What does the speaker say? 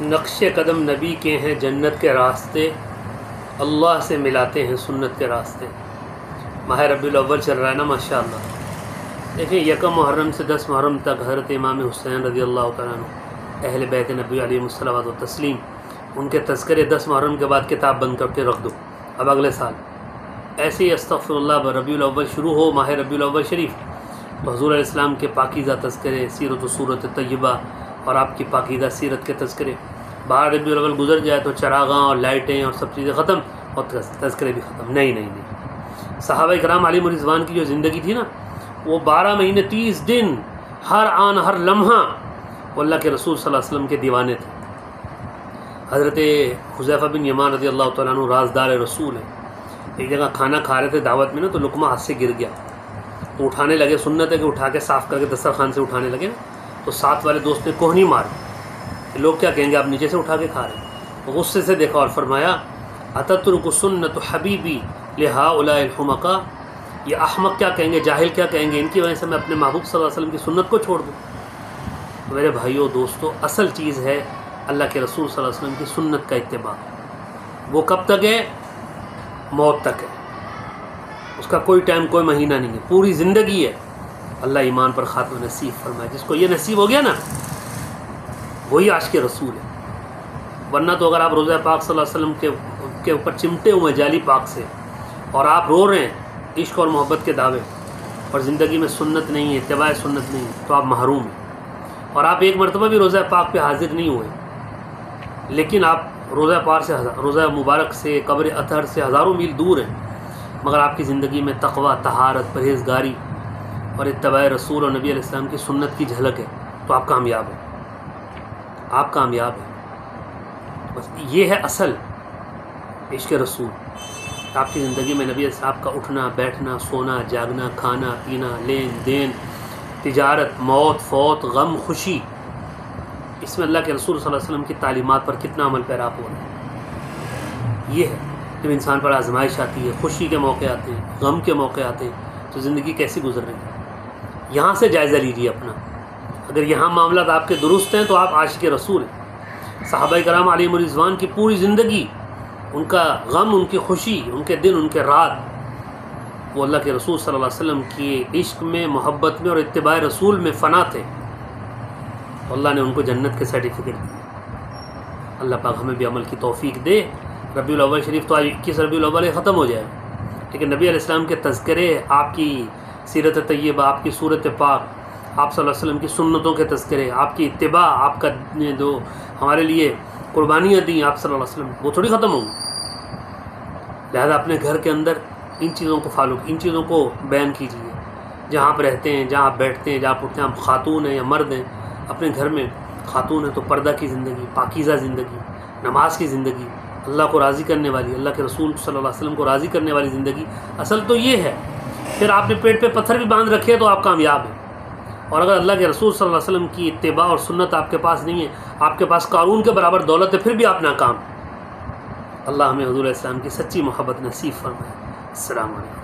نقش قدم نبی کے ہیں جنت کے راستے، اللہ سے ملاتے ہیں سنت کے راستے۔ ماہ ربیع الاول چل رہا ہے نا ماشاءاللہ۔ دیکھیں یکم محرم سے 10 محرم تک حضرت امام حسین رضی اللہ تعالیٰ عنہ اہل بیت نبی علیہ الصلوۃ والتسلیم، ان کے تذکرے 10 محرم کے بعد کتاب بند کر کے رکھ دو اب اگلے سال۔ ایسے ہی استغفر اللہ ربیع الاول شروع ہو ماہ ربیع الاول شریف تو حضور علیہ السلام کے پاکیزہ تذکرے، سیرت و صورت طیبہ اور آپ کی پاکیزہ سیرت کے تذکرے، باہر ربیع الاول گزر جائے تو چراغاں اور لائٹیں اور سب چیزیں ختم اور تذکرے بھی ختم۔ نہیں، صحابہ کرام علیہم رضوان کی جو زندگی تھی نا، وہ 12 مہینے 30 دن ہر آن ہر لمحہ وہ اللہ کے رسول صلی اللہ علیہ وسلم کے دیوانے تھے۔ حضرت حذیفہ بن یمان رضی اللہ تعالیٰ عنہ رازدار رسول ہیں، ایک جگہ کھانا کھا رہے تھے دعوت میں نا، تو لقمہ ہاتھ سے گر گیا تو اٹھانے لگے، سنت ہے کہ اٹھا کے صاف کر کے دسترخوان سے اٹھانے لگے، تو ساتھ والے دوست نے کوہنی ماری، لوگ کیا کہیں گے آپ نیچے سے اٹھا کے کھا رہے ہیں۔ تو غصے سے دیکھا اور فرمایا اتترک سنت حبیبی لہؤلاء الحمقاء، یہ احمق کیا کہیں گے، جاہل کیا کہیں گے، ان کی وجہ سے میں اپنے محبوب صلی اللہ علیہ وسلم کی سنت کو چھوڑ دوں۔ تو میرے بھائیوں دوستو، اصل چیز ہے اللہ کے رسول صلی اللہ علیہ وسلم کی سنت کا اتباع۔ وہ کب تک ہے؟ موت تک ہے، اس کا کوئی ٹائم کوئی مہینہ نہیں ہے، پوری زندگی ہے۔ اللہ ایمان پر خاتمہ نصیب فرمائے، جس کو یہ نصیب ہو گیا نا وہی عاشق رسول ہے۔ ورنہ تو اگر آپ روضہ پاک صلی اللہ علیہ وسلم کے اوپر چمٹے ہوئے جالی پاک سے اور آپ رو رہے ہیں عشق اور محبت کے دعوے اور زندگی میں سنت نہیں ہے، اتباع سنت نہیں ہے، تو آپ محروم ہیں۔ اور آپ ایک مرتبہ بھی روضہ پاک پہ حاضر نہیں ہوئے، لیکن آپ روضہ پاک سے، روضہ مبارک سے، قبر اطہر سے ہزاروں میل دور ہیں، مگر آپ کی زندگی میں تقویٰ، طہارت، پرہیزگاری اور اتباع رسول اور نبی علیہ السلام کی سنت کی جھلک ہے، تو آپ کامیاب ہیں، آپ کامیاب ہیں۔ بس یہ ہے اصل عشق رسول۔ آپ کی زندگی میں نبی صاحب کا اٹھنا بیٹھنا، سونا جاگنا، کھانا پینا، لین دین، تجارت، موت فوت، غم خوشی، اس میں اللہ کے رسول صلی اللہ علیہ وسلم کی تعلیمات پر کتنا عمل پیرا ہو رہا ہے۔ یہ ہے جب انسان پر آزمائش آتی ہے، خوشی کے موقع آتے ہیں، غم کے موقع آتے ہیں، تو زندگی کیسی گزر رہی ہے، یہاں سے جائزہ لیجیے اپنا۔ اگر یہاں معاملات آپ کے درست ہیں تو آپ عاشق رسول ہیں۔ صحابہ کرام علیہم رضوان کی پوری زندگی، ان کا غم، ان کی خوشی، ان کے دن، ان کے رات، وہ اللہ کے رسول صلی اللہ علیہ وسلم کی عشق میں، محبت میں اور اتباع رسول میں فنا تھے، تو اللہ نے ان کو جنت کے سرٹیفکیٹ دیے۔ اللہ پاک ہمیں بھی عمل کی توفیق دے۔ ربیع الاول شریف تو آج 21 ربیع الاول ختم ہو جائے، لیکن نبی علیہ السلام کے تذکرے، آپ کی سیرت طیبہ، آپ کی صورت پاک، آپ صلی اللہ علیہ وسلم کی سنتوں کے تذکرے، آپ کی اتباع، آپ کا جو ہمارے لیے قربانیاں دیں آپ صلی اللہ علیہ وسلم، وہ تھوڑی ختم ہوں گی۔ لہذا اپنے گھر کے اندر ان چیزوں کو فالو، ان چیزوں کو بیان کیجیے، جہاں آپ رہتے ہیں، جہاں آپ بیٹھتے ہیں، جہاں آپ اٹھتے ہیں، آپ خاتون ہیں یا مرد ہیں، اپنے گھر میں خاتون ہے تو پردہ کی زندگی، پاکیزہ زندگی، نماز کی زندگی، اللہ کو راضی کرنے والی، اللہ کے رسول صلی اللہ علیہ وسلم کو راضی کرنے والی زندگی، اصل تو یہ ہے۔ پھر آپ نے پیٹ پہ پتھر بھی باندھ رکھے تو آپ کامیاب ہیں۔ اور اگر اللہ کے رسول صلی اللہ علیہ وسلم کی اتباع اور سنت آپ کے پاس نہیں ہے، آپ کے پاس قارون کے برابر دولت ہے، پھر بھی آپ ناکام۔ اللہ ہمیں حضور علیہ السلام کی سچی محبت نصیب فرمائے۔ السلام علیکم۔